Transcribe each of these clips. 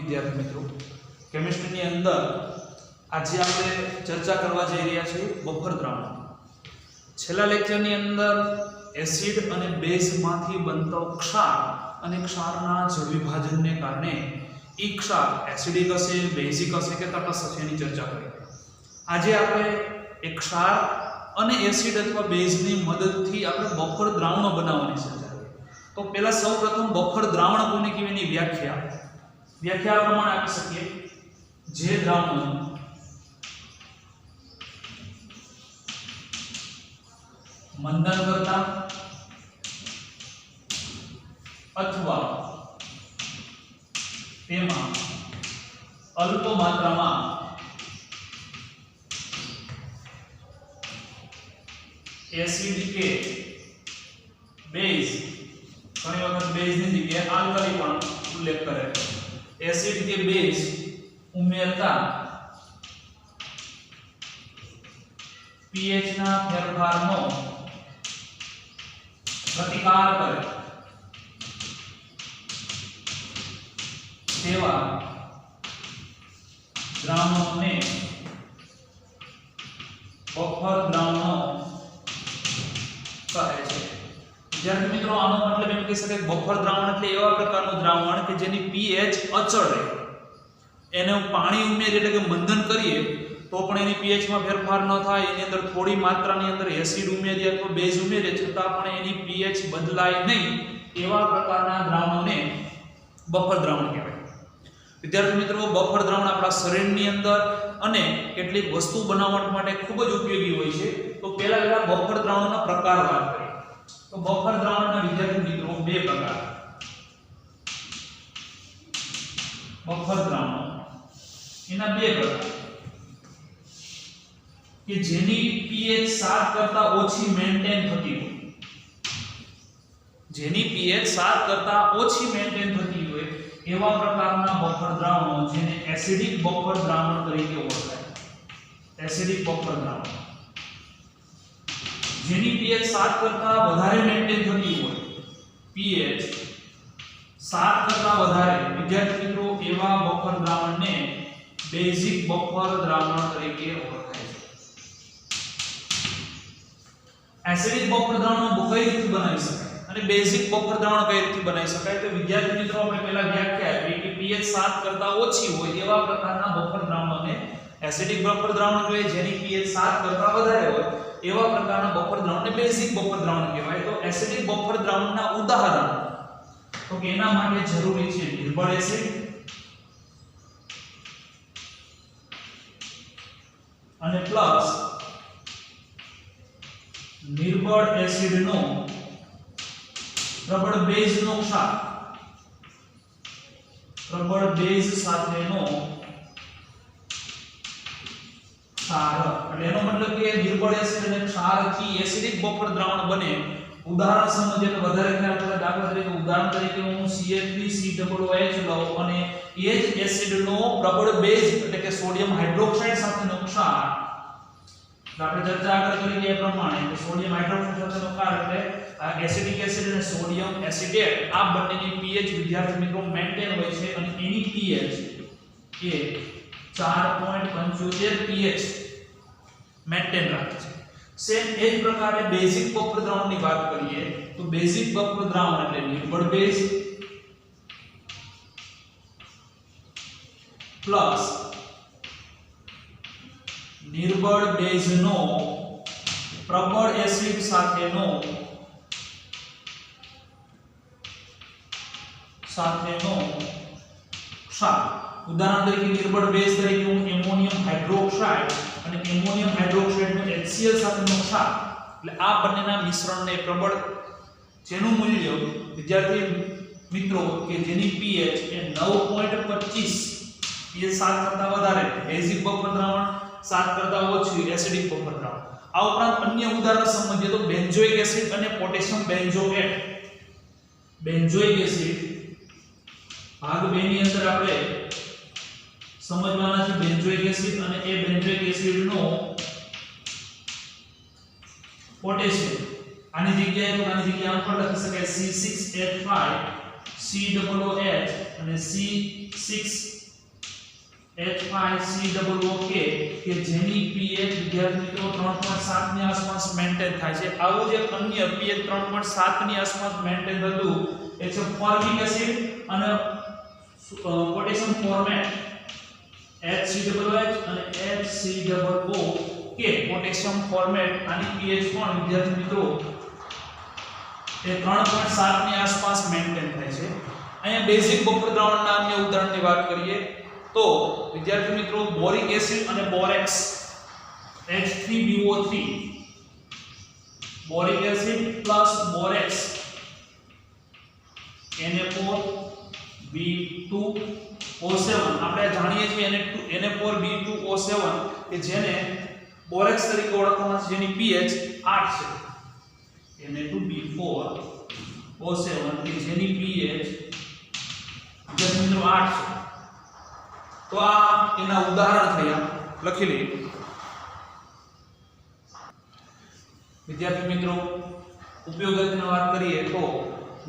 વિદ્યાર્થી મિત્રો, કેમિસ્ટ્રીની અંદર આજે આપણે ચર્ચા કરવા જઈ રહ્યા છીએ બફર દ્રાવણ. છેલ્લા લેક્ચરની અંદર એસિડ અને બેઝમાંથી બનતો ક્ષાર અને ક્ષારના જળ વિભાજનને કારણે એ ક્ષાર એસિડિક હશે, બેઝિક હશે કે તટસ્થ હશે એની ચર્ચા કરી. આજે આપણે એક ક્ષાર અને એસિડ અથવા બેઝની મદદથી આપણે બફર દ્રાવણો બનાવવાની ચર્ચા કરી. તો પહેલા સૌપ્રથમ બફર દ્રાવણ કોને કહેવાય એની વ્યાખ્યા પ્રમાણે આપી શકીએ. જે દ્રાવણો મંદન કરતા અથવા તેમાં અલ્પ માત્રામાં એસિડ કે બેઝ, ઘણી વખત બેઝની જગ્યાએ આલ્કલી પણ ઉલ્લેખ કરે છે, એસિડ કે બેઝ ઉમેરતા pH ના ફેરફારનો પ્રતિકાર કરે તેવા દ્રાવણોને બફર દ્રાવણો કહે છે. વિદ્યાર્થી મિત્રો, આનો મતલબ એમ કહી શકાય કે બફર દ્રાવણ એટલે એવા પ્રકારનું દ્રાવણ કે જેની pH અચળ રહે. એને પાણી ઉમેરીએ એટલે કે મંથન કરીએ તો પણ એની pH માં ફેરફાર ન થાય, એની અંદર થોડી માત્રાની અંદર એસિડ ઉમેરીએ અથવા બેઝ ઉમેરીએ છતાં પણ એની pH બદલાય નહીં, એવા પ્રકારના દ્રાવણોને બફર દ્રાવણ કહેવાય. વિદ્યાર્થી મિત્રો, બફર દ્રાવણ આપણા શરીરની અંદર અને કેટલીક વસ્તુ બનાવવા માટે ખૂબ જ ઉપયોગી હોય છે. તો પહેલા બફર દ્રાવણોના પ્રકાર વાત કરીએ. તો બફર દ્રાવણના વિદ્યાર્થી મિત્રો બે પ્રકાર. બફર દ્રાવણો એના બે પ્રકાર કે જેની pH 7 કરતા ઓછી મેન્ટેન થતી હોય, જેની pH 7 કરતા ઓછી મેન્ટેન થતી હોય એવા પ્રકારના બફર દ્રાવણો જેને એસિડિક બફર દ્રાવણ તરીકે ઓળખાય. એસિડિક બફર દ્રાવણ જેની pH 7 કરતા વધારે મેન્ટેન થતી હોય, pH 7 કરતા વધારે, વિદ્યાર્થી મિત્રો, એવા બફર દ્રાવણને બેઝિક બફર દ્રાવણ તરીકે ઓળખાય છે. એસિડિક બફર દ્રાવણો કઈ રીતે બનાવી શકાય અને બેઝિક બફર દ્રાવણ કઈ રીતે બનાવી શકાય? તો વિદ્યાર્થી મિત્રો, આપણે પહેલા વ્યાખ્યા આપી કે pH 7 કરતા ઓછી હોય એવા પ્રકારના બફર દ્રાવણોને એસિડિક બફર દ્રાવણ કહેવાય. જેની pH 7 કરતા વધારે હોય એવા પ્રકારના બફર દ્રાવણને બેઝિક બફર દ્રાવણ કહેવાય. તો એસિડિક બફર દ્રાવણના ઉદાહરણ તો કે એના માટે જરૂરી છે નિર્બળ એસિડ અને પ્લસ નિર્બળ એસિડનો પ્રબળ બેઝનો ક્ષાર, પ્રબળ બેઝ સાથેનો ક્ષાર. એટલે એનો મતલબ કે નિર્બળ એસિડ અને ક્ષારથી એસિડિક બફર દ્રાવણ બને. ઉદાહરણ સમજીએ તો વધારે ખ્યાલ પડે. દાખલા તરીકે ઉદાહરણ તરીકે હું CH3COOH લઉં અને એ જ એસિડનો પ્રબળ બેઝ એટલે કે સોડિયમ હાઇડ્રોક્સાઇડ સાથેનો ક્ષાર. આપણે ચર્ચા આગળ કરી એ પ્રમાણે કે સોડિયમ હાઇડ્રોક્સાઇડ સાથેનો ક્ષાર એટલે એસિડિક એસિડ અને સોડિયમ એસિડેટ, આ બંનેની pH વિદ્યાર્થી મિત્રો મેન્ટેન હોય છે અને એની pH એ 4.75 pH મેન્ટેન રાખે છે. સેમ એ જ પ્રકારે બેઝિક બફર દ્રાવણની વાત કરીએ તો બેઝિક બફર દ્રાવણ એટલે નિર્બળ બેઝ પ્લસ નિર્બળ બેઝનો પ્રબળ એસિડ સાથેનો ક્ષાર. ઉદાહરણ તરીકે નિર્બળ બેઝ તરીકે હું એમોનિયમ હાઇડ્રોક્સાઇડ અને એમોનિયમ હાઇડ્રોક્સાઇડનો HCl સાથેનો ક્ષાર, એટલે આ બંનેના મિશ્રણને પ્રબળ, જેનું મૂલ્ય વિદ્યાર્થી મિત્રો કે જેની pH એ 9.25, એ 7 કરતા વધારે બેઝિક બફર દ્રાવણ, 7 કરતા ઓછું એસિડિક બફર દ્રાવણ. આ ઉપરાંત અન્ય ઉદાહરણ સમજીએ તો બેન્ઝોઇક એસિડ અને પોટેશિયમ બેન્ઝોએટ. બેન્ઝોઇક એસિડ ભાગ 2 ની અંદર આપણે સમજવાના છે બેન્ઝોઇક એસિડ અને એ બેન્ઝોઇક એસિડનો પોટેશિયમ, આની જગ્યાએ તો આની જગ્યાએ આમ પણ લખી શકાય C6H5 COOH અને C6H5COOK કે જેની pH વિદ્યાર્થી મિત્રો 3.7 ની આસપાસ મેન્ટેન થાય છે. આવું જે અન્ય pH 3.7 ની આસપાસ મેન્ટેન થતું એ છે ફોર્મિક એસિડ અને પોટેશિયમ ફોર્મેટ HCOOH અને HCOO કે પોટેશિયમ ફોર્મેટ આની pH પણ વિદ્યાર્થી મિત્રો એ 3.7 ની આસપાસ મેન્ટેન થાય છે. અહીંયા બેઝિક બફર દ્રાવણના અન્ય ઉદાહરણની વાત કરીએ તો વિદ્યાર્થી મિત્રો બોરિક એસિડ અને borax H3BO3 boric acid plus borax Na4B2O7 આપણે જાણીએ છીએ Na4B2O7 કે જેને બોરેક્સ તરીકે ઓળખવામાં આવે છે જેની pH 8 છે. Na2B4O7 કે જેની pH મિત્રો 8 છે. તો આ એના ઉદાહરણ થયા, લખી લઈએ. વિદ્યાર્થી મિત્રો ઉપયોગિતાની વાત કરીએ તો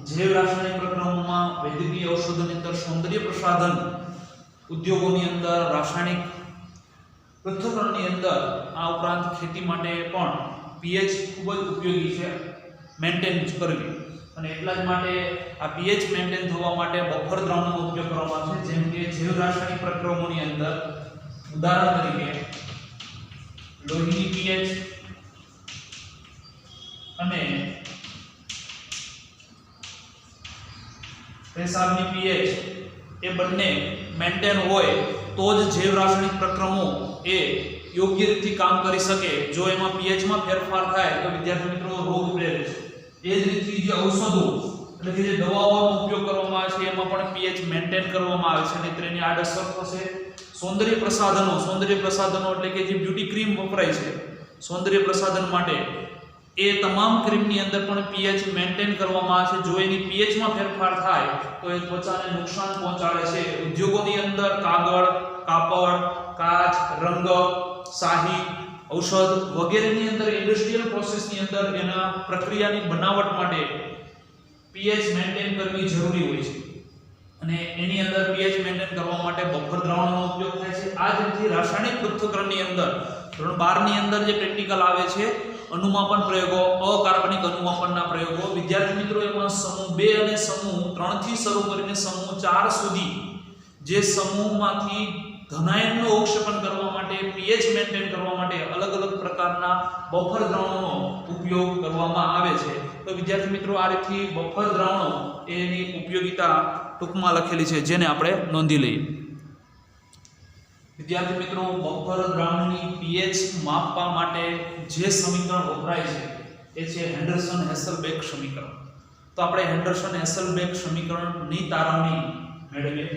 જૈવ રાસાયણિક પ્રક્રિયાઓમાં વૈદ્યકીય ઔષધોની અંદર સૌંદર્ય પ્રસાધન ઉદ્યોગોની અંદર રાસાયણિક પૃથ્થકરણની અંદર આ ઉપરાંત ખેતી માટે પણ pH ખૂબ જ ઉપયોગી છે મેન્ટેન કરવી. અને એટલા જ માટે આ pH મેન્ટેન થવા માટે બફર દ્રાવણનો ઉપયોગ કરવામાં આવે છે, જેમ કે જૈવ રાસાયણિક પ્રક્રિયાઓની અંદર ઉદાહરણ તરીકે લોહીની pH અને પેશાબની pH એ બંને મેન્ટેન હોય તો જ જૈવ રાસાયણિક પ્રક્રિયાઓ એ યોગ્ય રીતે કામ કરી શકે. જો એમાં pH માં ફેરફાર થાય તો વિદ્યાર્થી મિત્રો રોગ પ્રેરે છે. એ જ રીતે જે ઔષધો એટલે કે જે દવાઓનો ઉપયોગ કરવામાં આવે છે એમાં પણ pH મેન્ટેન કરવામાં આવે છે, નહીંતર એની આડઅસર થશે. સૌંદર્ય પ્રસાધનો એટલે કે જે બ્યુટી ક્રીમ વપરાય છે સૌંદર્ય પ્રસાધન માટે, એ તમામ ક્રીમની અંદર પણ pH મેન્ટેન કરવામાં આવે છે. જો એની pH માં ફેરફાર થાય તો એ ત્વચાને નુકસાન પહોંચાડે છે. ઉદ્યોગોની અંદર કાગળ, કાપડ, કાચ, રંગ, શાહી, ઔષધ વગેરેની અંદર ઇન્ડસ્ટ્રીયલ પ્રોસેસની અંદર એના પ્રક્રિયાની બનાવટ માટે pH મેન્ટેન કરવી જરૂરી હોય છે. અને એની અંદર pH મેન્ટેન કરવા માટે બફર દ્રાવણનો ઉપયોગ થાય છે. આ જ રીતે રાસાયણિક પૃથ્થકરણની અંદર ધોરણ 12 ની અંદર જે પ્રેક્ટિકલ આવે છે અનુમાપન પ્રયોગો, અકાર્બનિક અનુમાપનના પ્રયોગો, વિદ્યાર્થી મિત્રો એમાં સમૂહ 2 અને સમૂહ 3 થી શરૂ કરીને સમૂહ 4 સુધી જે સમૂહમાંથી ધનાયનનું અવક્ષેપણ કરવા માટે pH મેન્ટેન કરવા માટે અલગ અલગ પ્રકારના બફર દ્રાવણોનો ઉપયોગ કરવામાં આવે છે. તો વિદ્યાર્થી મિત્રો આ રીતથી બફર દ્રાવણો એની ઉપયોગિતા ટૂંકમાં લખેલી છે, જેને આપણે નોંધી લઈએ. વિદ્યાર્થી મિત્રો બફર દ્રાવણની pH માપવા માટે જે સમીકરણ વપરાય છે એ છે હેન્ડરસન-હેસલબેક સમીકરણ. તો આપણે હેન્ડરસન-હેસલબેક સમીકરણની તારવણી મેળવીએ.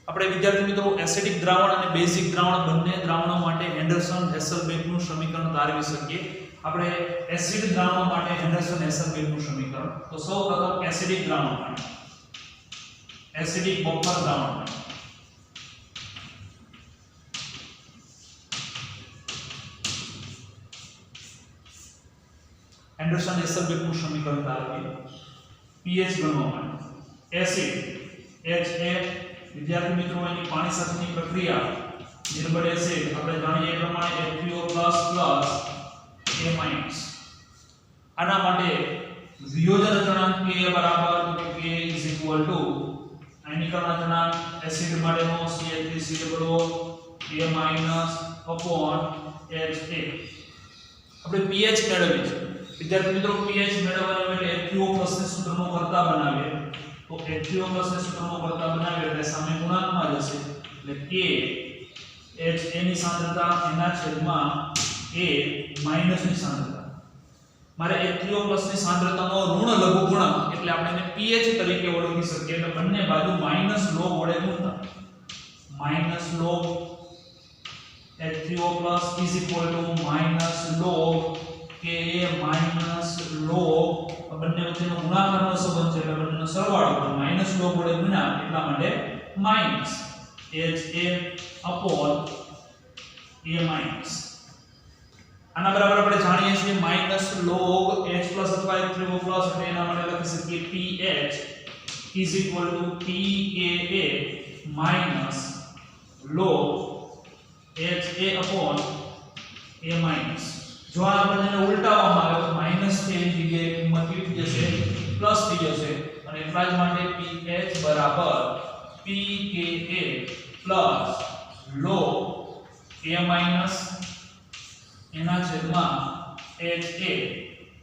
આપણે વિદ્યાર્થી મિત્રો એસિડિક દ્રાવણ અને બેઝિક દ્રાવણ બંને દ્રાવણો માટે હેન્ડરસન-હેસલબેકનું સમીકરણ તારવી શકીએ. આપણે એસિડ દ્રાવણ માટે હેન્ડરસન-હેસલબેકનું સમીકરણ, તો સૌપ્રથમ એસિડિક દ્રાવણ માટે એસિડિક બફર દ્રાવણ માટે હેન્ડરસન-હેસલબેકનું સમીકરણ તારવીએ. pH ગણવા માટે એસિડ HA વિદ્યાર્થી મિત્રો એની પાણી સાથેની પ્રક્રિયા નિર્બળ એસિડ આપણે જાણીએ એ પ્રમાણે H3O++ A-. આના માટે વિયોજન અચળાંક K બરાબર તો K આયનીકરણ અચળાંક એસિડ માટેનો CH3COO A- HA. આપણે pH મેળવીએ છીએ વિદ્યાર્થી મિત્રો. pH મેળવવા માટે H3O+ ને સૂત્રનો કરતા બનાવીએ તો H3O+ ને સૂત્રનો કરતા બનાવીએ એટલે સામે ગુણાંકમાં જશે એટલે K HA ની સાંદ્રતા એના છેદમાં A માઈનસની સાંદ્રતા. મારે H3O+ ની સાંદ્રતાનો ઋણ લઘુગુણક એટલે આપણે એને pH તરીકે ઓળખી શકીએ. એટલે બંને બાજુ માઈનસ log વડે ગુણતા minus log H3O+ minus log Ka minus log બંને વચ્ચેનો ગુણાકારનો સંબંધ છે એટલે બંનેનો સરવાળો તો માઈનસ log વડે ગુણ્યા એટલા માટે માઈનસ HA A-. આના બરાબર આપણે જાણીએ છીએ માઈનસ log H+ અથવા H3O+ એટલે એના માટે લખી શકીએ pH is equal to PKA minus log HA upon A minus. જો આપણે એને ઉલટાવવામાં આવે તો માઈનસ છે એની જગ્યાએ કિંમત કેવી જશે પ્લસ થઈ જશે અને એટલા જ માટે pH બરાબર PKA plus log A minus એના છેદમાં HA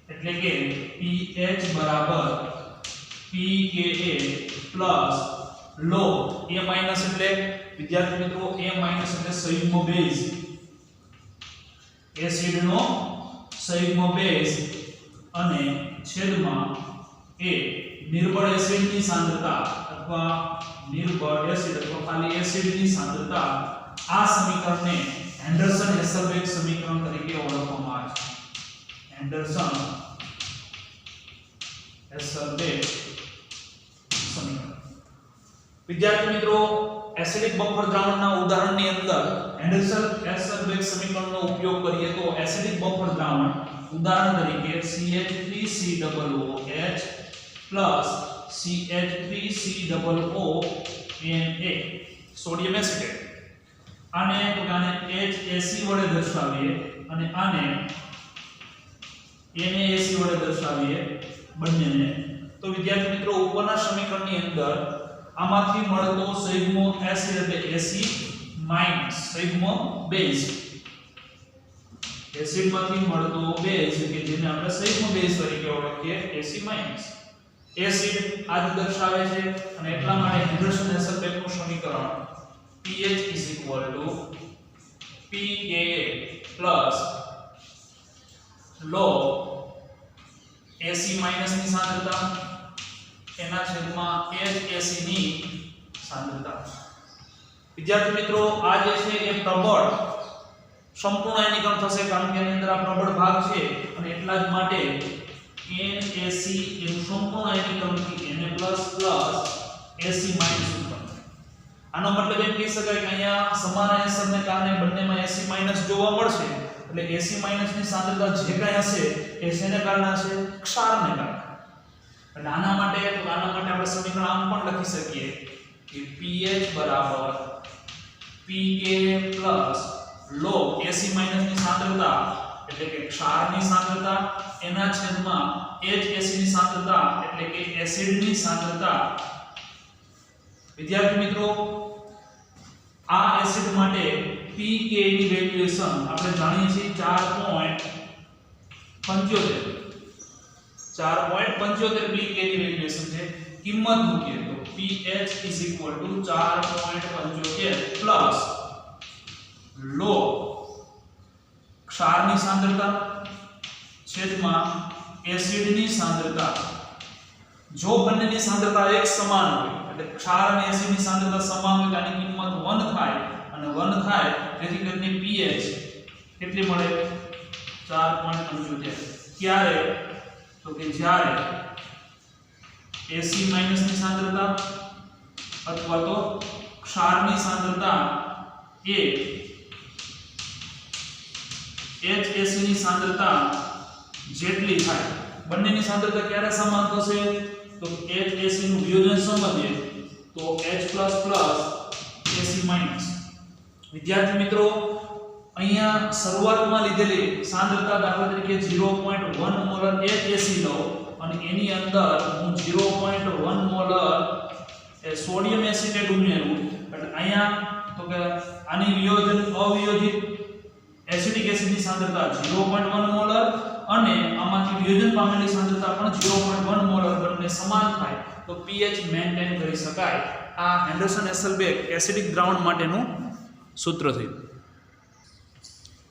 એટલે કે pH બરાબર PKA plus log A minus એટલે વિદ્યાર્થી મિત્રો A minus એટલે સંયુગ્મ બેઝ એસિડ નો સંયુગ્મ બેઝ અને છેદમાં A નિર્બળ એસિડ ની સાંદ્રતા અથવા નિર્બળ એસિડ અથવા ખાલી એસિડ ની સાંદ્રતા આ સમીકરણને એન્ડરસન હેસલબેક સમીકરણ તરીકે ઓળખવામાં આવે છે એન્ડરસન હેસલબેક સમીકરણ વિદ્યાર્થી મિત્રો એસિડિક બફર દ્રાવણના ઉદાહરણની અંદર એન્ડરસન હેસલબેક સમીકરણનો ઉપયોગ કરીએ તો એસિડિક બફર દ્રાવણ ઉદાહરણ તરીકે CH3COOH CH3COO Na sodium acetate આને તો આને HAC વડે દર્શાવીએ અને આને NaAC વડે દર્શાવીએ બંનેને તો વિદ્યાર્થી મિત્રો ઉપરના સમીકરણની અંદર આમાંથી મળતો સંયુગ્મ એસિડ એટલે AC માઈનસ સંયુગ્મ બેઝ એસિડમાંથી મળતો બેઝ કે જેને આપણે સંયુગ્મ બેઝ તરીકે ઓળખીએ AC માઈનસ એસિડ આ જ દર્શાવે છે અને એટલા માટે હેન્ડરસન હેસલબેકનું સમીકરણ pH is equal to PKA plus log AC minus ની સાંદ્રતા એના છેદમાં HAC ની સાંદ્રતા વિદ્યાર્થી મિત્રો આ જે છે એ પ્રબળ સંપૂર્ણ આયનીકરણ થશે કારણ કે એની અંદર આ પ્રબળ ભાગ છે અને એટલા જ માટે NaC એનું સંપૂર્ણ આયનીકરણથી Na+ AC- ઉત્પન્ન આનો મતલબ એમ કહી શકાય કે અહીંયા સમાન આયનને કારણે બંનેમાં AC- જોવા મળશે એટલે AC- ની સાંદ્રતા જે કાંઈ હશે એ શેને કારણે હશે ક્ષારને કારણે એટલે આના માટે આપણે સમીકરણ આમ પણ લખી શકીએ કે pH બરાબર PKA log AC- ની સાંદ્રતા એટલે કે ક્ષારની સાંદ્રતા એના છેદમાં HAC ની સાંદ્રતા એટલે કે એસિડની સાંદ્રતા વિદ્યાર્થી મિત્રો આ એસિડ માટે pK ની વેલ્યુએશન આપણે જાણીએ છીએ 4.75 pK ની વેલ્યુએશન છે કિંમત મૂકીએ તો pH 4.75 log ક્ષારની સાંદ્રતા છેદમાં એસિડની સાંદ્રતા જો બંનેની સાંદ્રતા એક સમાન હોય એટલે ક્ષાર અને એસિડની સાંદ્રતા સમાન હોય તો આની કિંમત 1 થાય અને 1 થાય તેથી કરીને pH કેટલી મળે 4.75 ક્યારે તો કે જ્યારે AC- ની સાંદ્રતા અથવા તો ક્ષારની સાંદ્રતા એ HAC ની સાંદ્રતા જેટલી થાય બંનેની સાંદ્રતા ક્યારે સમાન થશે તો HAC નું વિયોજન સમજીએ તો H++ AC- વિદ્યાર્થી મિત્રો અહીંયા શરૂઆતમાં લીધેલી સાંદ્રતા દાખલા તરીકે 0.1 મોલર HAC લો અને એની અંદર હું 0.1 મોલર સોડિયમ એસિટેટ ઉમેરું એટલે અહીંયા તો કે આની વિયોજન અવિયોજિત એસિડિક એસિડની સાંદ્રતા 0.1 મોલર અને આમાંથી વિયોજન પામેલી સાંદ્રતા પણ 0.1 મોલર બંને સમાન થાય તો pH મેન્ટેન કરી શકાય આ હેન્ડરસન હેસલબેક એસિડિક દ્રાવણ માટેનું સૂત્ર થયું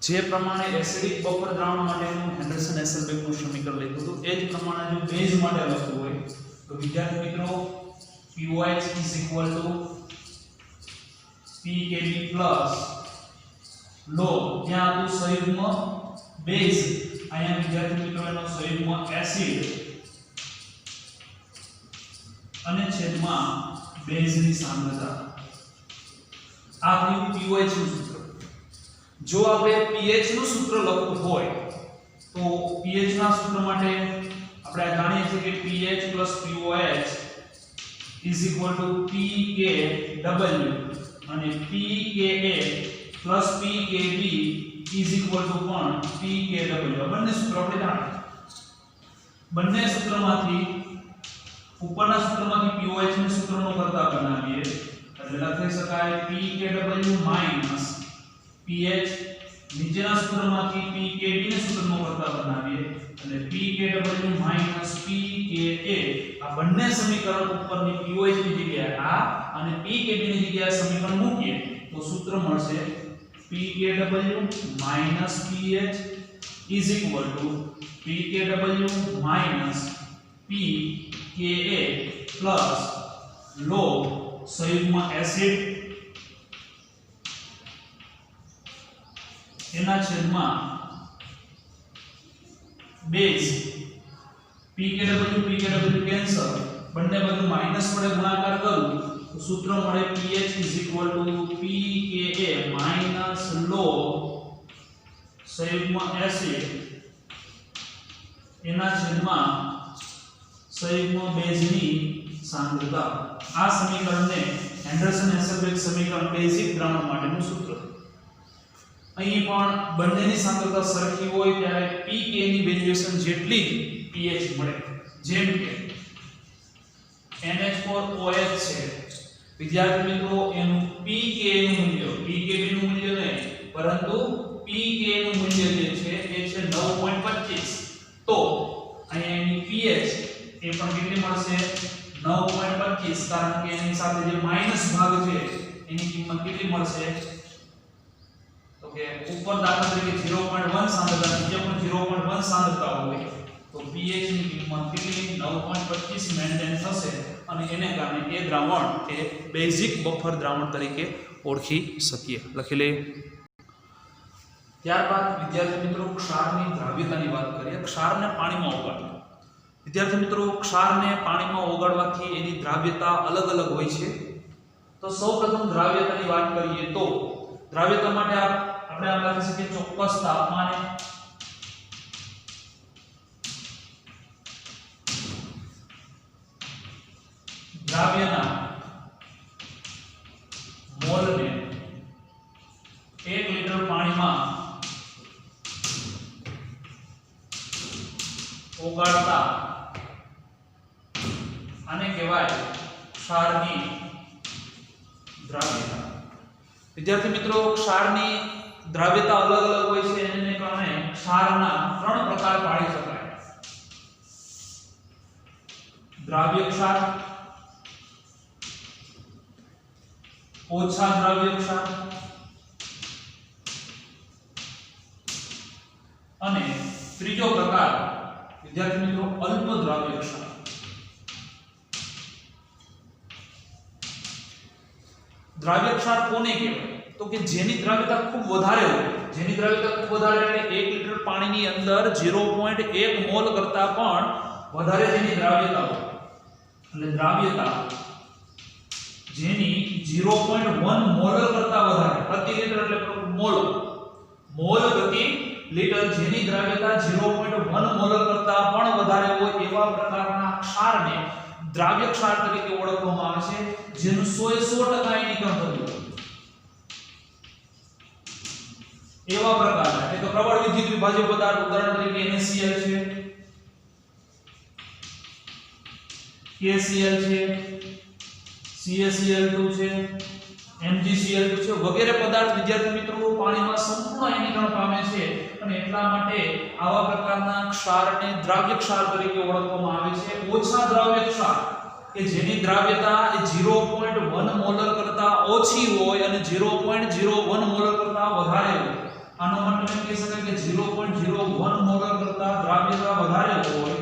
જે પ્રમાણે એસિડિક બફર દ્રાવણ માટેનું હેન્ડરસન હેસલબેકનું સમીકરણ લખ્યું હતું એ જ પ્રમાણે જો બેઝ માટે લખવું હોય તો વિદ્યાર્થી મિત્રો POH PKB log ત્યાં હતું સંયુગ્મ બેઝ અહીંયા વિદ્યાર્થી મિત્રો એનો સંયુગ્મ એસિડ અને છેદમાં બેઝની સાંદ્રતા આ થયું pOH નું સૂત્ર જો આપણે pH નું સૂત્ર લખવું હોય તો pH ના સૂત્ર માટે આપણે જાણીએ છીએ કે pH + pOH is equal to pKw અને pKa plus pKb is equal two પણ pKw. બંને સૂત્ર આપણે જાણીએ. બંને સૂત્રમાંથી ઉપરના સૂત્રમાંથી pOH ને સૂત્રનો કરતા બનાવીએ એટલે લખી શકાય pKw માઈનસ pH. નીચેના સૂત્રમાંથી pKb ને સૂત્રનો કરતા બનાવીએ એટલે pKw માઈનસ pKa. આ બંને સમીકરણ ઉપરની pOH ની જગ્યાએ આ અને pKb ની જગ્યાએ સમીકરણ મૂકીએ તો સૂત્ર મળશે pKw minus pH is equal to pKw minus pKa plus log સંયુગ્મ એસિડ એના છેદમાં બેઝ. pKw કેન્સલ, બંને બાજુ માઈનસ વડે ગુણાકાર કરું તો સૂત્ર મળે pH pKa માઈનસ લોગ સંયુગ્મ એસિડ એના છેદમાં સંયુગ્મ બેઝની સાંદ્રતા. આ સમીકરણને હેન્ડરસન-હેસેલબેક સમીકરણ બેઝિક દ્રાવણ માટેનું સૂત્ર. અહીં પણ બંનેની સાંદ્રતા સરખી હોય ત્યારે pK ની વેલ્યુએશન જેટલી જ pH મળે. જેમ કે NH4OH છે વિદ્યાર્થી મિત્રો, એનું pK નું મૂલ્ય pKb નું મૂલ્ય નહીં પરંતુ pK નું મૂલ્ય જે છે એ છે 9.25. તો અહીંયા એની pH એ પણ કેટલી મળશે 9.25 કારણ કે એની સાથે જે માઈનસ ભાગ છે એની કિંમત કેટલી મળશે તો કે ઉપર દાખલા તરીકે 0.1 સાંદ્રતા, નીચે પણ 0.1 સાંદ્રતા હોય તો pH ની કિંમત કેટલી 9.25 મેન્ટેન થશે અને એને કારણે એ દ્રાવણ એ બેઝિક બફર દ્રાવણ તરીકે ઓળખી શકીએ. લખી લઈએ. ત્યારબાદ વિદ્યાર્થી મિત્રો ક્ષારની દ્રાવ્યતાની વાત કરીએ. ક્ષારને પાણીમાં ઓગાળવું. વિદ્યાર્થી મિત્રો ક્ષારને પાણીમાં ઓગાળવાથી એની દ્રાવ્યતા અલગ અલગ હોય છે. તો સૌપ્રથમ દ્રાવ્યતાની વાત કરીએ તો દ્રાવ્યતા માટે આપણે આમ લખી શકીએ ચોક્કસ તાપમાને દ્રાવ્યના મોલને 1 લિટર પાણીમાં ઓગાળતા આને કહેવાય ક્ષારની દ્રાવ્યતા. વિદ્યાર્થી મિત્રો ક્ષારની દ્રાવ્યતા અલગ અલગ હોય છે એને કારણે ક્ષારના 3 પ્રકાર પાડી શકાય. દ્રાવ્ય ક્ષાર, ઓછા દ્રાવ્ય ક્ષાર અને ત્રીજો પ્રકાર વિદ્યાર્થી મિત્રો અલ્પ દ્રાવ્ય ક્ષાર. દ્રાવ્ય ક્ષાર કોને કહેવાય તો કે જેની દ્રાવ્યતા ખૂબ વધારે હોય. જેની દ્રાવ્યતા ખૂબ વધારે એટલે 1 લિટર પાણીની અંદર 0.1 મોલ કરતા પણ વધારે જેની દ્રાવ્યતા હોય એટલે દ્રાવ્યતા જેની 0.1 મોલ કરતા વધારે પ્રતિ લિટર એટલે મોલ પ્રતિ લિટર જેની દ્રાવ્યતા 0.1 મોલ કરતા પણ વધારે હોય એવા પ્રકારના ક્ષારને દ્રાવ્ય ક્ષાર તરીકે ઓળખવામાં આવે છે, જેનું 100% આયનીકરણ થતું હોય. એવા પ્રકારના એટલે કે પ્રબળ વિદ્યુત વિભાજ્ય પદાર્થ ઉદાહરણ તરીકે NaCl છે, KCl છે, CaCl2 છે, MgCl2 છે વગેરે પદાર્થ વિદ્યાર્થી મિત્રો પાણીમાં સંપૂર્ણ આયનીકરણ પામે છે અને એટલા માટે આવા પ્રકારના ક્ષારને દ્રાવ્ય ક્ષાર તરીકે ઓળખવામાં આવે છે. ઓછા દ્રાવ્ય ક્ષાર કે જેની દ્રાવ્યતા એ 0.1 મોલર કરતા ઓછી હોય અને 0.01 મોલર કરતા વધારે હોય. આનો મતલબ એમ કહી શકાય કે 0.01 મોલર કરતા દ્રાવ્યતા વધારે હોય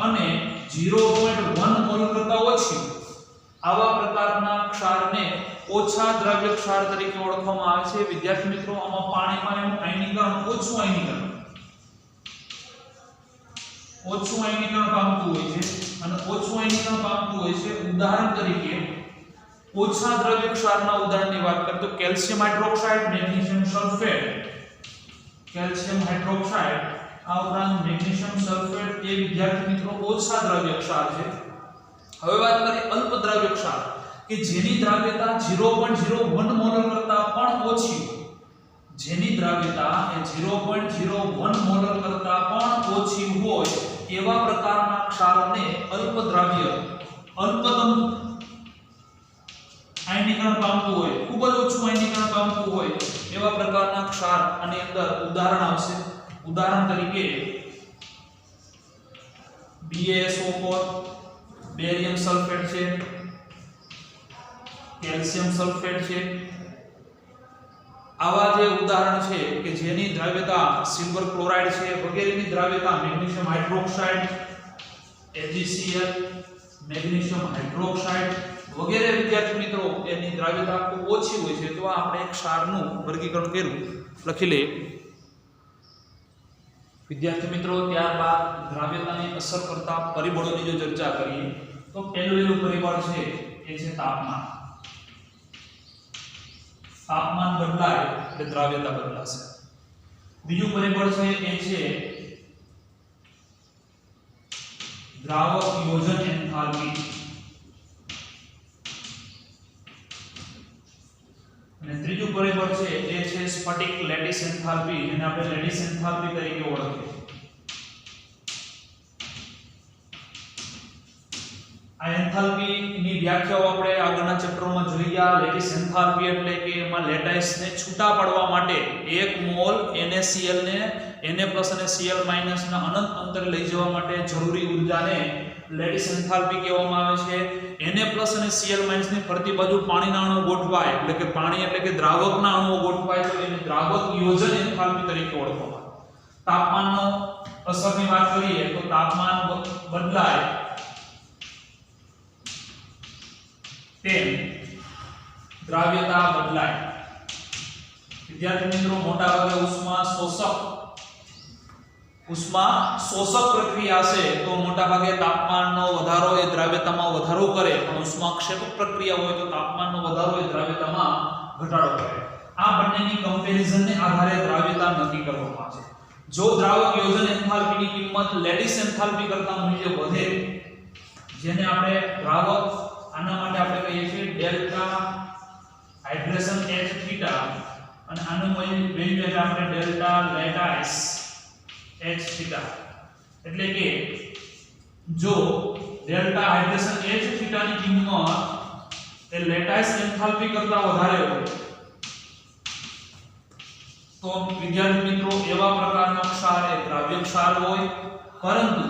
અને 0.1 મોલર કરતા ઓછી. આવા પ્રકારના ક્ષારને ઓછા દ્રાવ્ય ક્ષાર તરીકે ઓળખવામાં આવે છે. વિદ્યાર્થી મિત્રો આમાં પાણીમાં એનું આયનીકરણ ઓછું આયનીકરણ પામતું હોય છે અને ઓછું આયનીકરણ પામતું હોય છે. ઉદાહરણ તરીકે ઓછા દ્રવ્ય ક્ષારના ઉદાહરણની વાત કરીએ તો calcium hydroxide, magnesium sulphate, calcium hydroxide આ ઉપરાંત મેગ્નેશિયમ સલ્ફેટ એ વિદ્યાર્થી મિત્રો ઓછા દ્રવ્ય ક્ષાર છે. હવે વાત કરીએ અલ્પ દ્રાવ્ય ક્ષાર કે જેની દ્રાવ્યતા 0.01 મોલર કરતા પણ ઓછી હોય, જેની દ્રાવ્યતા એ 0.01 મોલર કરતા પણ ઓછી હોય એવા પ્રકારના ક્ષારને અલ્પ દ્રાવ્ય, અલ્પતમ આયનીકરણ પામતું હોય, ખૂબ જ ઓછું આયનીકરણ પામતું હોય એવા પ્રકારના ક્ષાર આની અંદર ઉદાહરણ આવશે. ઉદાહરણ તરીકે BaSO4, બેરિયમ સલ્ફેટ છે, કેલ્શિયમ સલ્ફેટ છે. આવા જે ઉદાહરણ છે કે જેની દ્રાવ્યતા સિલ્વર ક્લોરાઇડ છે વગેરેની દ્રાવ્યતા magnesium hydroxide, AgCl, magnesium hydroxide વગેરે વિદ્યાર્થી મિત્રો એની દ્રાવ્યતા ખૂબ ઓછી હોય છે. તો આપણે એક ક્ષારનું વર્ગીકરણ કર્યું, લખી લઈએ વિદ્યાર્થી મિત્રો. ત્યારબાદ દ્રાવ્યતાને અસર કરતા પરિબળોની જો ચર્ચા કરીએ તો પહેલું પરિબળ છે એ છે તાપમાન. તાપમાન બદલાય એટલે દ્રાવ્યતા બદલાશે. બીજું પરિબળ છે એ છે દ્રાવક યોજન એન્થાલ્પી. અને ત્રીજું પરિબળ છે એ છે સ્ફટિક લેટિસ એન્થાલ્પી, જેને આપણે લેટિસ એન્થાલ્પી તરીકે ઓળખીએ. આ એન્થાલ્પી ની વ્યાખ્યાઓ આપણે આગળના ચેપ્ટરમાં જોઈ ગયા. લેટિસ એન્થાલ્પી એટલે કે એમાં લેટાઇસ ને છૂટા પાડવા માટે 1 મોલ NaCl ને Na+ અને Cl- ના અનંત અંતરે લઈ જવા માટે જરૂરી ઊર્જાને લેટિસ એન્થાલ્પી કહેવામાં આવે છે. Na+ અને Cl- ની ફરતી બાજુ પાણીના અણુ ગોઠવાય એટલે કે પાણી એટલે કે દ્રાવકના અણુઓ ગોઠવાય તો એને દ્રાવક યોજન એન્થાલ્પી તરીકે ઓળખવામાં આવે. તાપમાનનો અસરની વાત કરીએ તો તાપમાન બદલાય તેમ દ્રાવ્યતા બદલાય. વિદ્યાર્થી મિત્રો મોટાભાગે ઉષ્મા શોષક પ્રક્રિયા છે તો મોટાભાગે તાપમાનનો વધારો એ દ્રાવ્યતામાં વધારો કરે, પણ ઉષ્માક્ષેપક પ્રક્રિયા હોય તો તાપમાનનો વધારો એ દ્રાવ્યતામાં ઘટાડો કરે. આ બંનેની કમ્પેરિઝનને આધારે દ્રાવ્યતા નક્કી કરવામાં આવે છે. જો દ્રાવક યોજન એન્થાલ્પીની કિંમત લેટિસ એન્થાલ્પી કરતા મૂલ્ય વધે, જેને આપણે દ્રાવક, આના માટે આપણે કહીએ છીએ ડેલ્ટા હાઇડ્રેશન H થીટા, અને આનું વેલ્યુ એટલે આપણે ડેલ્ટા લેટાઇસ H થીટા. એટલે કે જો ડેલ્ટા હાઇડ્રેશન H થીટા ની કિંમત એ લેટાઇસ એન્થાલ્પી કરતા વધારે હોય તો વિદ્યાર્થી મિત્રો એવા પ્રકારનો ક્ષાર એ દ્રાવ્ય ક્ષાર હોય. પરંતુ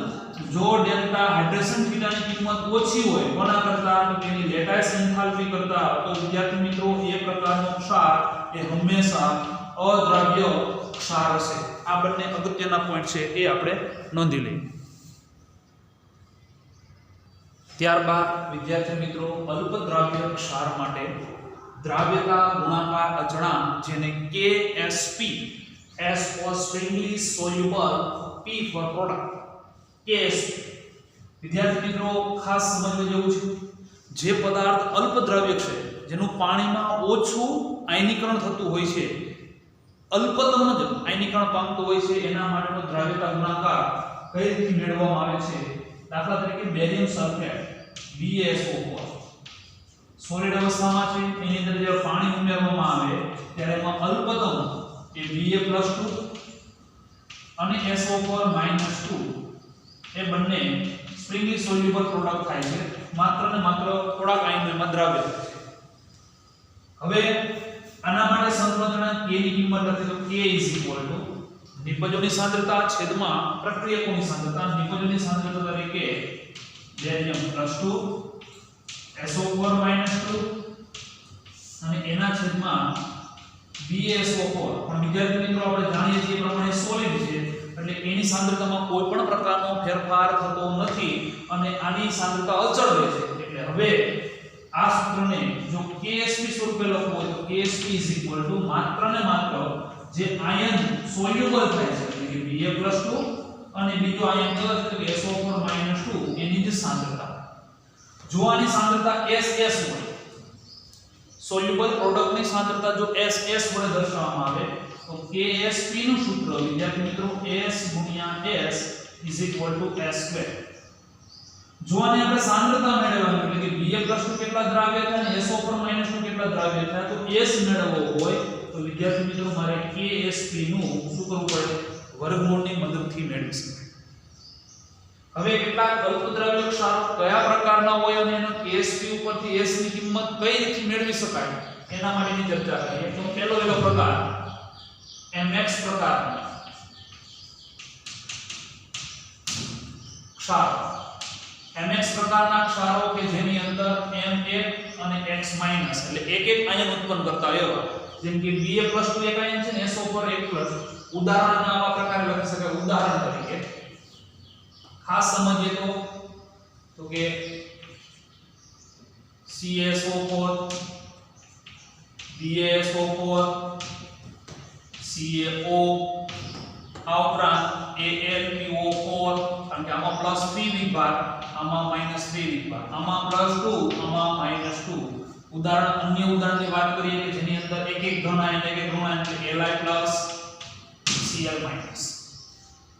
જો ડેલ્ટા હાઇડ્રેશન થીટા ની કિંમત ઓછી હોય કોના કરતા, તો તેની લેટાઇસ એન્થાલ્પી કરતા, તો વિદ્યાર્થી મિત્રો એ પ્રકારનો ક્ષાર એ હંમેશા અદ્રાવ્ય ક્ષાર હશે. આ બંને અગત્યના પોઈન્ટ છે એ આપણે નોંધી લઈએ. ત્યારબાદ વિદ્યાર્થી મિત્રો અલ્પ દ્રાવ્ય ક્ષાર માટે દ્રાવ્યતા ગુણાકાર અચળાંક જેને KSP, S for strongly soluble, P for product, KSP. વિદ્યાર્થી મિત્રો ખાસ સમજવું જેવું છે, જે પદાર્થ અલ્પ દ્રાવ્ય છે જેનું પાણીમાં ઓછું આયનીકરણ થતું હોય છે, અલ્પતમ જ આયનીકરણ પામતું હોય છે, એના માટેનો દ્રાવ્યતા ગુણાકાર કઈ રીતે મેળવવામાં આવે છે. દાખલા તરીકે બેરિયમ સલ્ફેટ BaSO4 સોલિડ અવસ્થામાં છે, એની અંદર જ્યારે પાણી ઉમેરવામાં આવે ત્યારે એમાં અલ્પતમ એ Ba+2 અને SO4-2 એ બંને સ્પ્રિંગલી સોલ્યુબલ પ્રોડક્ટ થાય છે, માત્ર ને માત્ર થોડાક આયનોમાં દ્રાવ્ય થાય છે. હવે આના માટે સંકોચના K ની કિંમત લખી તો K નિપજોની સાંદ્રતા છેદમાં પ્રક્રિયકોની સાંદ્રતા. નિપજોની સાંદ્રતા તરીકે બેરિયમ +2 SO4-2 અને એના છેદમાં BaSO4. પણ વિદ્યાર્થી મિત્રો આપણે જાણીએ છીએ પ્રમાણે સોલિડ છે એટલે એની સાંદ્રતામાં કોઈ પણ પ્રકારનો ફેરફાર થતો નથી અને આની સાંદ્રતા અચળ રહે છે. એટલે હવે આ સૂત્રને જો KSP સ્વરૂપે લખવું હોય તો KSP માત્ર ને માત્ર જે આયન સોલ્યુબલ થાય છે એટલે કે Ba+2 અને બીજો આયન કયો છે તો SO4-2 એની જે સાંદ્રતા. જો આની સાંદ્રતા SS હોય, સોલ્યુબલ પ્રોડક્ટની સાંદ્રતા જો SS વડે દર્શાવવામાં આવે તો KSP નું સૂત્ર વિદ્યાર્થી મિત્રો S × S = S². જો આને આપણે સાંદ્રતા મેળવવાની એટલે કે Ba+ નું કેટલા દ્રાવ્ય થાય અને SO પર માઈનસ નું કેટલા દ્રાવ્ય થાય તો S મેળવવો હોય તો વિદ્યાર્થી મિત્રો મારે Ksp નું શું કરવું પડે વર્ગમૂળની મદદથી મેળવી શકાય. હવે કેટલાક અલ્પદ્રાવ્ય ક્ષારો કયા પ્રકારના હોય અને એનો Ksp ઉપરથી S ની કિંમત કઈ રીતે મેળવી શકાય એના માટેની ચર્ચા કરીએ. તો પહેલો પ્રકાર Mx પ્રકારનો ક્ષાર. Mx પ્રકારના ક્ષારો કે જેની અંદર M1 અને X- એટલે એક આયન ઉત્પન્ન કરતા હોય જેમ કે Ba+2 એક આયન છે ને SO પર 1+. ઉદાહરણને આવા પ્રકારે લખી શકાય. ઉદાહરણ તરીકે ખાસ સમજીએ તો કે CaSO4 BaSO4 CaO આ ઉપરાંત AlPO4 કારણ કે આમાં +3 વિભાગ આમાં -3 વિભાગ આમાં +2 આમાં -2. ઉદાહરણ અન્ય ઉદાહરણની વાત કરીએ કે જેની અંદર એક ધન આયન એક ઋણ આયન એટલે Li+ Cl-,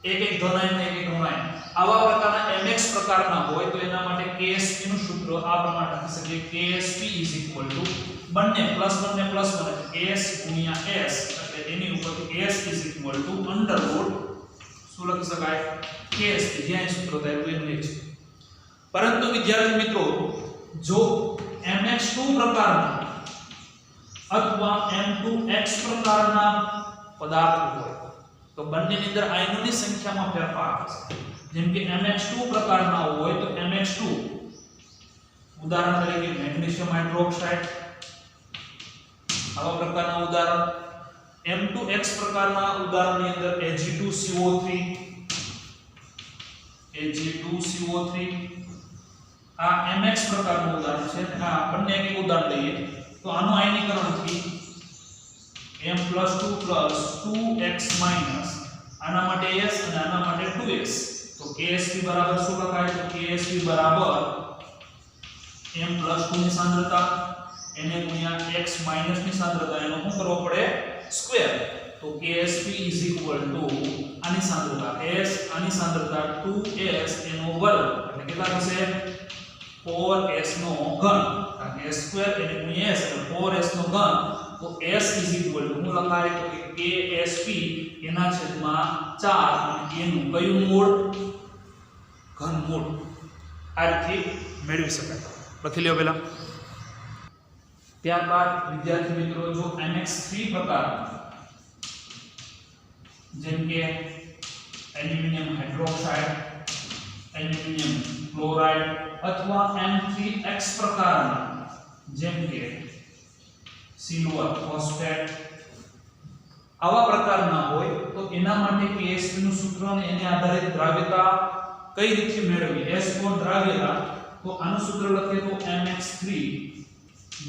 એક ધન આયન એક ઋણ આયન આવા પ્રકારના Mx પ્રકારના હોય તો એના માટે Ksp નું સૂત્ર આ પ્રમાણે લખી શકીએ. Ksp બંને +1 ને +1 એટલે S ગુણ્યા S એટલે એની ઉપરથી S √, શું લખી શકાય Ksp જ્યાં સૂત્ર થાય તો એનું છે. પરંતુ વિદ્યાર્થી મિત્રો જો Mx2 પ્રકારના અથવા M2X પ્રકારના પદાર્થ હોય તો બંનેની અંદર આયનોની સંખ્યામાં ફેરફાર થશે. જેમ કે Mx2 પ્રકારના હોય તો Mx2 ઉદાહરણ તરીકે મેગ્નેશિયમ હાઇડ્રોક્સાઇડ આવા પ્રકારના ઉદાહરણ. M2X પ્રકારના ઉદાહરણની અંદર Ag2CO3 આ Mx પ્રકારનું ઉદાહરણ છે. આ બંને એક ઉદાહરણ લઈએ તો આનું આયનીકરણ થી M+2 + 2x આના માટે S અને આના માટે 2x તો Ksp બરાબર શું લખાય તો Ksp બરાબર M+2 ની સાંદ્રતા એને ગુણ્યા x - ની સાંદ્રતા એનો શું કરવો પડે સ્ક્વેર તો Ksp આની સાંદ્રતા S આની સાંદ્રતા 2s એનો વર્ગ એટલે કેટલા થશે 4s નો ઘન કારણ કે s² એને ગુણ્યા s એટલે 4s નો ઘન તો s હું લખાય તો કે Ksp એના છેદમાં 4 અને એનું કયું મૂળ ઘનમૂળ આ રીતે મેળવી શકાય. લખી લ્યો પહેલા. ત્યારબાદ વિદ્યાર્થી મિત્રો જો Mx3 પ્રકાર જેમ કે એલ્યુમિનિયમ હાઇડ્રોક્સાઇડ એલ્યુમિનિયમ ક્લોરાઇડ અથવા M3X પ્રકારના જેમ કે સિલ્વર ફોસ્ફેટ આવા પ્રકારના હોય તો એના માટે Ksp નું સૂત્ર અને એને આધારિત દ્રાવ્યતા કઈ રીતે મેળવવી S4 દ્રાવ્યતા તો આનું સૂત્ર લખીએ તો Mx3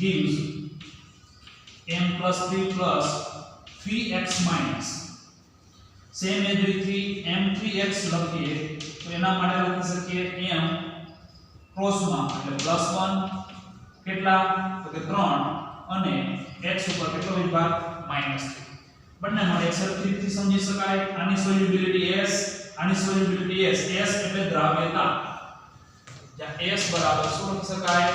gives M+3 + 3x - same એજ રીતથી M3X લખીએ તો એના માટે લખી શકીએ M ક્રોસમાં એટલે +1 કેટલા તો કે 3 અને x ઉપર કેટલો વિભાગ -3 બંને માટે એક સરખી રીતે સમજી શકાય. આની સોલ્યુબિલિટી S આની સોલ્યુબિલિટી S એટલે દ્રાવ્યતા જ્યાં S બરાબર શું લખી શકાય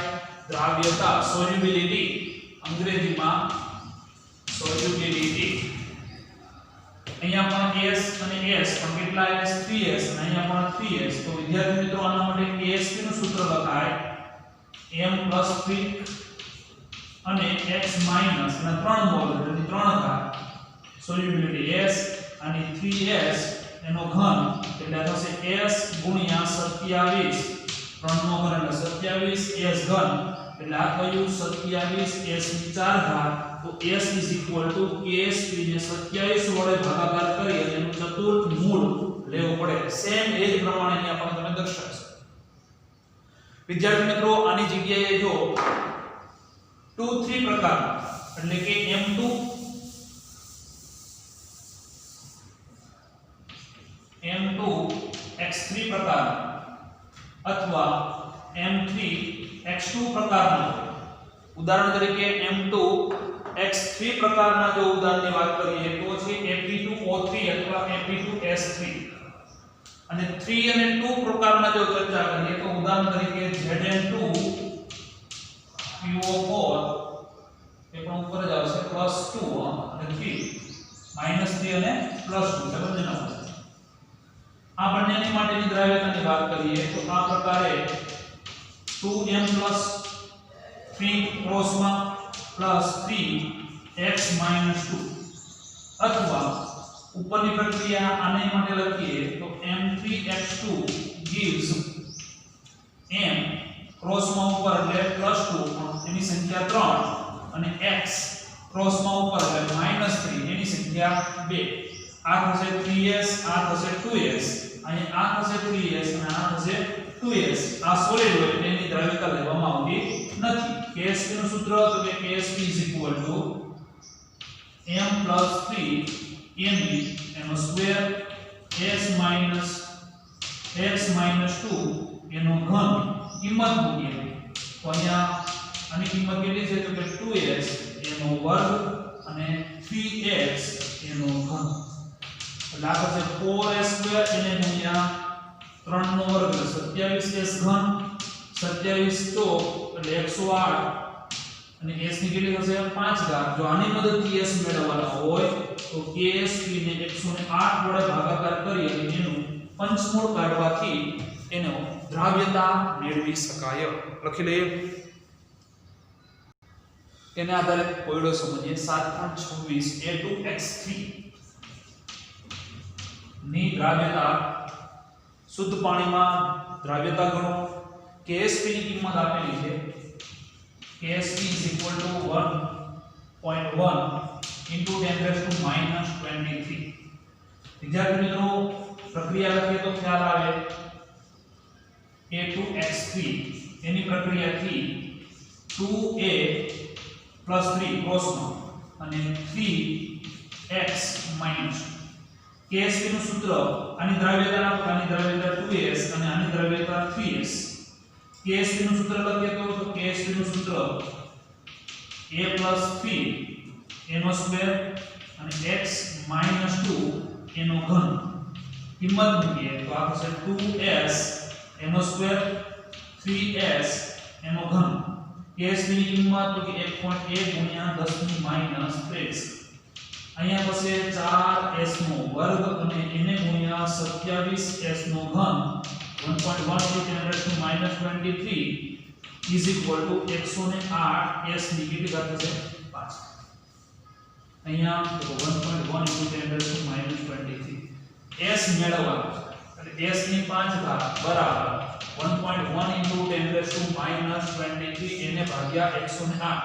દ્રાવ્યતા સોલ્યુબિલિટી અંગ્રેજીમાં સોલ્યુબિલિટી. અહીંયા પણ S અને S પણ કેટલા S 3s અને અહીંયા પણ 3s તો વિદ્યાર્થી મિત્રો આના માટે Ksp નું સૂત્ર લખાય M+3 અને x માઈનસ અને 3 મોલ એટલે 3 ઘાત સોલ્યુબિલિટી S અને 3s એનો ઘન એટલે થશે S ગુણ્યા 27 3 નો ઘન એટલે 27 s ઘન એટલે આ થયું 27 s ની 4 ઘાત તો s Ksp ને 27 વડે ભાગાકાર કરી અને એનું ચતુર્થ મૂળ લેવું પડે. સેમ એ જ પ્રમાણે અહીં આપણે તમે દર્શાવશો. વિદ્યાર્થી મિત્રો આની જગ્યાએ જો 2 3 પ્રકાર એટલે કે M2X3 પ્રકાર અથવા M3X2 પ્રકારનો ઉદાહરણ તરીકે M2X3 પ્રકારના જો ઉદાહરણની વાત કરીએ તો છે Fe2O3 અથવા Fe2S3 અને 3 અને 2 પ્રકારના જો ચર્ચા કરીએ તો ઉદાહરણ તરીકે Zn2 PO4 એ પણ ઉપર જ આવશે +2 અને 3 -3 અને +2 છે બંનેના આ બંનેની માટેની દ્રાવ્યતાની વાત કરીએ તો આ પ્રકારે 2m + 3 ક્રોસમાં +3x - 2 અથવા ઉપરની પ્રક્રિયા આને માટે લખીએ તો m3x2 gives m ક્રોસમાં ઉપર એટલે +2 એની સંખ્યા 3 અને x ક્રોસમાં ઉપર એટલે -3 એની સંખ્યા 2 આ થશે 3s આ થશે 2s અને આ થશે 3s અને આ થશે 2s આ સોલિડ હોય એટલે એની દ્રાવ્યતા લેવામાં આવતી નથી KSP નું સૂત્ર તો કે KSP m + 3 Mb એનો square s minus x minus 2 એનો ઘન કિંમત મૂકીએ તો અહીંયા આની કિંમત કેટલી છે તો કે 2s એનો વર્ગ અને 3x એનો ઘન એટલે આ થશે 4s સ્ક્વેર એને ગુણ્યા 3 નો વર્ગ એટલે 27s ઘન 27 તો એટલે 108 અને s ની કેટલી થશે 5 ઘાત જો આની મદદથી s મેળવવાનો હોય તો KSP ને 108 વડે ભાગાકાર કરી અને એનું પંચમૂળ કાઢવાથી એનો દ્રાવ્યતા મેળવી શકાય લખી લઈએ એના આધારે કોયડો સમજીએ 7.26 A2x3 ની દ્રાવ્યતા શુદ્ધ પાણીમાં દ્રાવ્યતા ગણો KSP ની કિંમત આપેલી છે KSP = 1.1 into 10⁻⁻23 વિદ્યાર્થી મિત્રો પ્રક્રિયા લખીએ તો ખ્યાલ આવે A2x3 એની પ્રક્રિયાથી 2a + 3 ક્રોસમાં અને 3x - KSP નું સૂત્ર આની દ્રાવ્યતા 2s અને આની દ્રાવ્યતા 3s KSP નું સૂત્ર લખીએ તો KSP નું સૂત્ર a + 3 એનો સ્ક્વેર અને x - 2 એનો ઘન કિંમત મૂકીએ તો આ થશે 2s એનો સ્ક્વેર 3s એનો ઘન KSP ની કિંમત તો કે 1.1 ગુણ્યા 10⁻⁻23 અહીંયા થશે 4s નો વર્ગ અને એને ગુણ્યા 27s નો ઘન 1.1 × 10⁻⁻23 = 108s ની કેટલી ઘાત થશે 5 અહીંયા તો 1.1 × 10⁻⁻23 s મેળવવાનો એટલે s ની 5 ઘાત બરાબર 1.1 × 10⁻⁻23 એને ભાગ્યા 108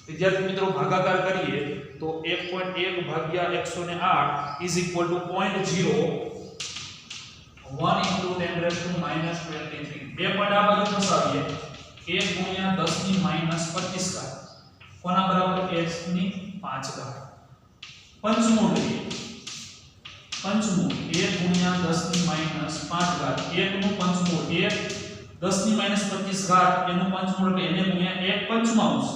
વિદ્યાર્થી મિત્રો ભાગાકાર કરીએ તો 1.1 ભાગ્યા 108 = 0.01 × 10⁻⁻23 બે પોઈન્ટ આ બાજુ ખસાવીએ 1 ગુણ્યા 10⁻25 ઘાત કોના બરાબર x ની 5 ઘાત પંચમૂળ લઈએ પંચમૂળ 1 ગુણ્યા 10⁻5 ઘાત 1 નું પંચમૂળ 1 10⁻25 ઘાત એનું પંચમૂળ એટલે એને ગુણ્યા 1 પંચમાંશ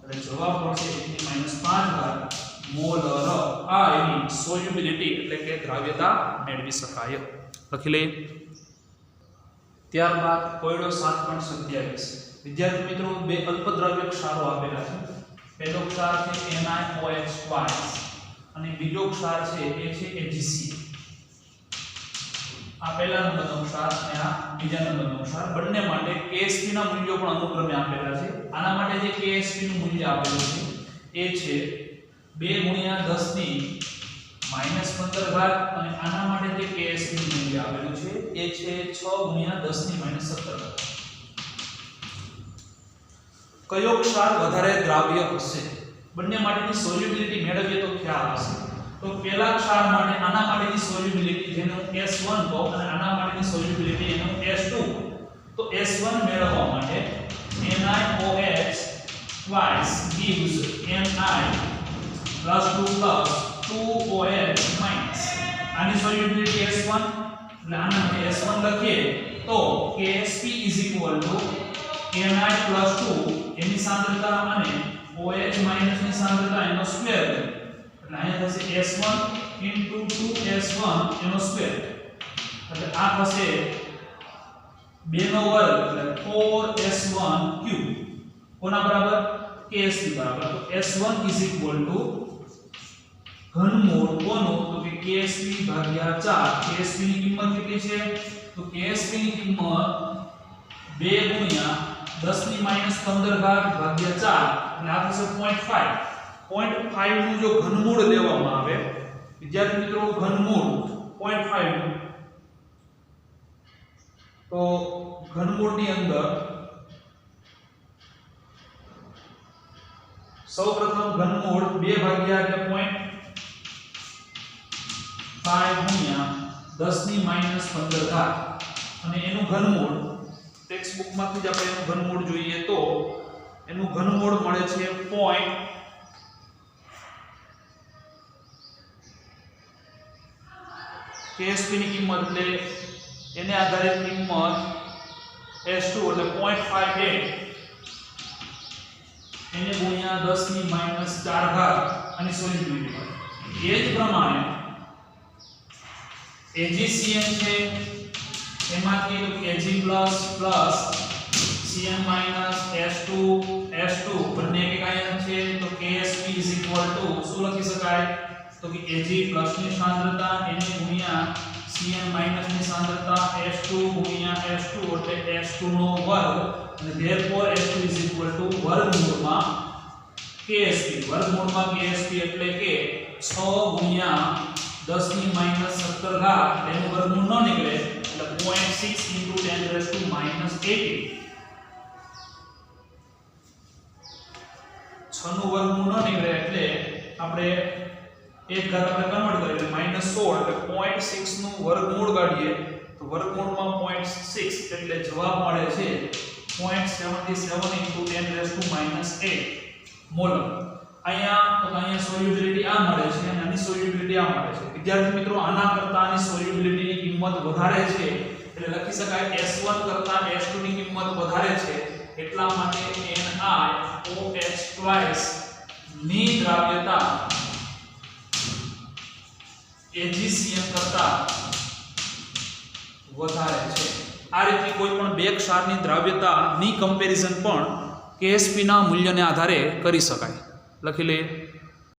એટલે જવાબ મળશે 1⁻5 ઘાત મોલર આ એની સોલ્યુબિલિટી એટલે કે દ્રાવ્યતા મેળવી શકાય લખી લઈએ ત્યારબાદ કોયડો 7.27 વિદ્યાર્થી મિત્રો બે અલ્પદ્રવ્ય ક્ષારો આપેલા છે પહેલો ક્ષાર છે NiOH2 અને બીજો ક્ષાર છે એ છે AgCl આ પહેલા નંબરનો ક્ષાર અને આ બીજા નંબરનો ક્ષાર બંને માટે KSP ના મૂલ્યો પણ અનુક્રમે આપેલા છે આના માટે જે KSP નું મૂલ્ય આપેલું છે એ છે 2 ગુણ્યા 10 ની -15 ઘાત અને આના માટે જે KSP નું મૂલ્ય આપેલું છે એ છે 6 ગુણ્યા 10 ની -17 ઘાત કયો ક્ષાર વધારે દ્રાવ્ય હશે બંને માટેની સોલ્યુબિલિટી મેળવીએ તો ખ્યાલ આવશે તો પહેલા ક્ષાર માટે આના માટેની સોલ્યુબિલિટી જેનો S1 કહો અને આના માટેની સોલ્યુબિલિટી એનો S2 તો S1 મેળવવા માટે NiOH twice gives Ni plus 2 2OH minus આની સોલ્યુબિલિટી S1 એટલે આના માટે S1 લખીએ તો KSP Ni plus 2 એની સાંદ્રતા અને OH માઈનસ ની સાંદ્રતા એનો સ્ક્વેર એટલે અહીંયા થશે S1 2S1 એનો સ્ક્વેર એટલે આ થશે 2 નો વર્ગ એટલે 4s1 ક્યુબ કોના બરાબર ksp બરાબર તો s1 ઘનમૂળ કોનું તો કે ksp ભાગ્યા 4 ksp ની કિંમત કેટલી છે તો ksp ની કિંમત 2 ગુણ્યા 10 ની -15 ઘાત ભાગ્યા 4 એટલે આ થશે 0.5 નું જો ઘનમૂળ લેવામાં આવે વિદ્યાર્થી મિત્રો ઘનમૂળ 0.5 નું તો ઘનમૂળની અંદર સૌપ્રથમ ઘનમૂળ 2 ભાગ્યા એટલે 0.5 ગુણ્યા 10 ની -15 ઘાત અને એનું ઘનમૂળ ટેક્સ્ટ બુક માંથી જ આપણે એનું ઘનમૂળ જોઈએ તો એનું ઘનમૂળ મળે છે ksp ની કિંમત એટલે એને આધારે કિંમત s2 એટલે 0.58 એને ગુણ્યા 10 ની -4 ઘાત અને સોલ્યુબિલિટી એ જ પ્રમાણે AgCN છે એમાંથી Ag પ્લસ Cn S2 બંને એકાયન છે તો Ksp શું લખી શકાય તો કે Ag ની સાંદ્રતા એને ગુણ્યા Cn ની સાંદ્રતા S2 ગુણ્યા S2 એટલે S2 નો વર્ગ અને therefore S2 વર્ગમૂળમાં Ksp એટલે કે 6 ગુણ્યા 10 ની -17 ઘાત એનું વર્ગમૂળ ન નીકળે એટલે 0.6 * 10⁻⁻80 6 નું વર્ગમૂળ ન નીકળે એટલે આપણે એક ઘાત આપણે કન્વર્ટ કરીએ એટલે -16 એટલે 0.6 નું વર્ગમૂળ કાઢીએ તો વર્ગમૂળમાં 0.6 એટલે જવાબ મળે છે 0.77 * 10⁻8 મોલર અહીંયા સોલ્યુબિલિટી આ મળે છે અને આની સોલ્યુબિલિટી આ મળે છે વિદ્યાર્થી મિત્રો આના કરતા આની સોલ્યુબિલિટીની કિંમત વધારે છે એટલે લખી શકાય S1 કરતા S2 ની કિંમત વધારે છે એટલા માટે NiOH ની દ્રાવ્યતા AgCN કરતા વધારે છે આ રીતે કોઈ પણ બે ક્ષારની દ્રાવ્યતાની કમ્પેરિઝન પણ Ksp ના મૂલ્યને આધારે કરી શકાય લખી લઈએ